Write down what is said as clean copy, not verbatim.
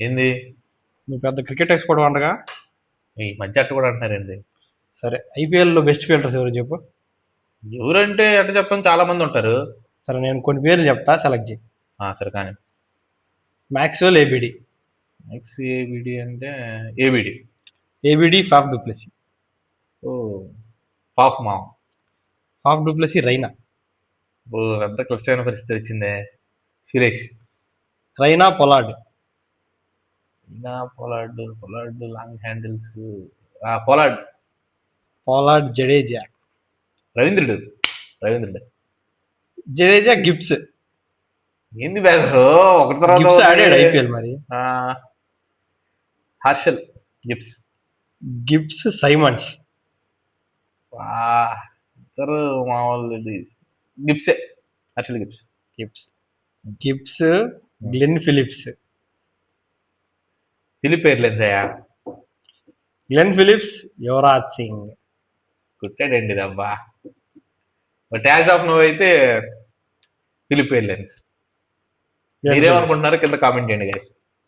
ఏంది? నువ్వు పెద్ద క్రికెట్ ఎక్స్పర్ట్ వంటగా. ఈ మధ్య అట్ట కూడా అంటున్నారండి. సరే, ఐపీఎల్లో బెస్ట్ ఫీల్డర్స్ ఎవరు చెప్పు. ఎవరంటే అట్ట చెప్పని చాలా మంది ఉంటారు. సరే, నేను కొన్ని పేర్లు చెప్తా, సెలెక్ట్ చేయి. సరే కానీ మ్యాక్స్వెల్ ఏబిడి. ఎక్స్ ఏబిడి అంటే ఏబిడి. ABD Faf du Plessis. ఓ పాప్ మా ఫాఫ్ డూప్లెసీ రైనా. ఓ పెద్ద క్లిష్టమైన పరిస్థితి వచ్చిందే. సురేష్. రైనా పొలార్డ్. ఇంకా Pollard long handles. Pollard. Pollard Jadeja. రవీంద్రుడు. రవీంద్రుడు. జడేజా గిబ్స్. ఏంది బ్యాదరు ఒకటి తర్వాత గిబ్స్ ఒకటి. ఆడాడు ఐపీఎల్ మరి. ఆ, హర్షల్ గిబ్స్. Gibbs Simmons. ఇద్దరు మామూలు గిబ్సే. Harshal Gibbs. Gibbs. Gibbs Glenn Phillips. Philip airlines అయ్యా. Glenn Phillips Yuvraj Singh. కుట్టాడండి దబ్బా. బట్ యాజ్ ఆఫ్ నో అయితే ఫిలిప్ ఎయిర్లైన్స్. మీరేమనుకుంటున్నారో కింద కామెంట్ చేయండి గైస్.